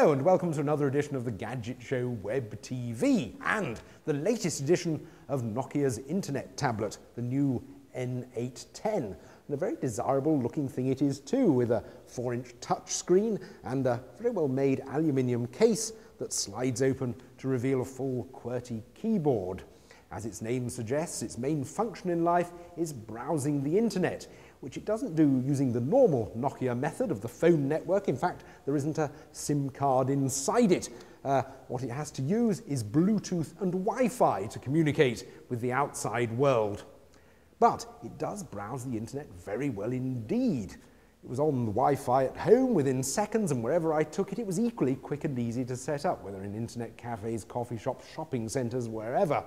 Hello and welcome to another edition of the Gadget Show Web TV and the latest edition of Nokia's internet tablet, the new N810. And a very desirable looking thing it is too, with a 4-inch touchscreen and a very well made aluminium case that slides open to reveal a full QWERTY keyboard. As its name suggests, its main function in life is browsing the internet, which it doesn't do using the normal Nokia method of the phone network. In fact, there isn't a SIM card inside it. What it has to use is Bluetooth and Wi-Fi to communicate with the outside world. But it does browse the internet very well indeed. It was on the Wi-Fi at home within seconds, and wherever I took it, it was equally quick and easy to set up, whether in internet cafes, coffee shops, shopping centres, wherever.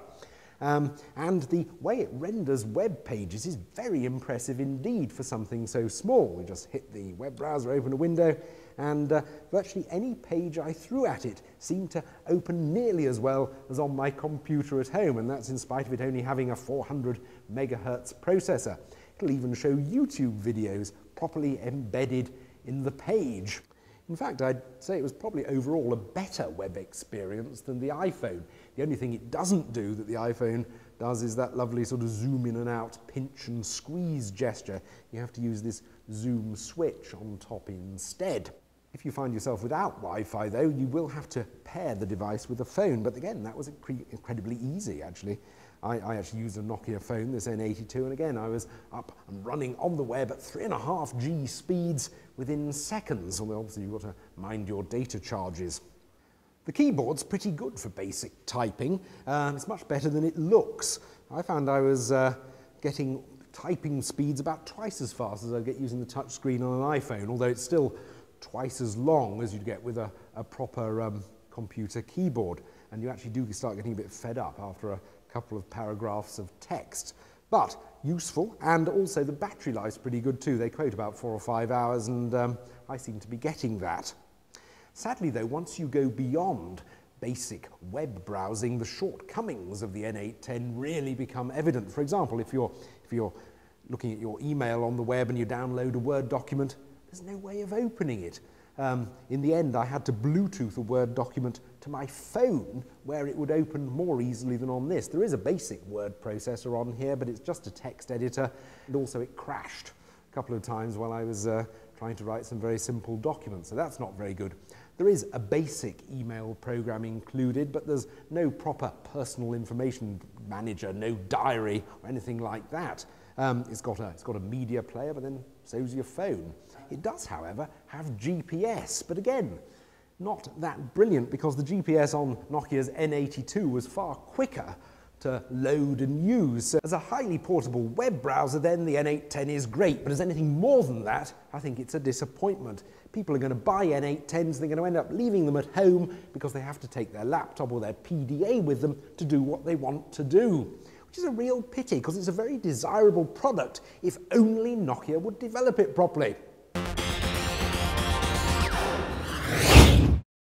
And the way it renders web pages is very impressive indeed for something so small. You just hit the web browser, open a window, and virtually any page I threw at it seemed to open nearly as well as on my computer at home, and that's in spite of it only having a 400 megahertz processor. It'll even show YouTube videos properly embedded in the page. In fact, I'd say it was probably overall a better web experience than the iPhone. The only thing it doesn't do that the iPhone does is that lovely sort of zoom in and out, pinch and squeeze gesture. You have to use this zoom switch on top instead. If you find yourself without Wi-Fi though, you will have to pair the device with a phone, but again, that was incredibly easy actually. I actually used a Nokia phone, this N810, and again I was up and running on the web at 3.5G speeds within seconds, although obviously you've got to mind your data charges. The keyboard's pretty good for basic typing. It's much better than it looks. I found I was getting typing speeds about twice as fast as I'd get using the touchscreen on an iPhone, although it's still twice as long as you'd get with a proper computer keyboard. And you actually do start getting a bit fed up after a couple of paragraphs of text. But useful, and also the battery life's pretty good too. They quote about 4 or 5 hours, and I seem to be getting that. Sadly though, once you go beyond basic web browsing, the shortcomings of the N810 really become evident. For example, if you're looking at your email on the web and you download a Word document, there's no way of opening it. In the end, I had to Bluetooth a Word document to my phone where it would open more easily than on this. There is a basic word processor on here, but it's just a text editor, and also it crashed a couple of times while I was trying to write some very simple documents, so that's not very good. There is a basic email program included, but there's no proper personal information manager, no diary or anything like that. It's got a media player, but then so's your phone. It does, however, have GPS, but again, not that brilliant because the GPS on Nokia's N810 was far quicker to load and use. So as a highly portable web browser then, the N810 is great, but as anything more than that, I think it's a disappointment. People are going to buy N810s, they're going to end up leaving them at home because they have to take their laptop or their PDA with them to do what they want to do. Which is a real pity because it's a very desirable product if only Nokia would develop it properly.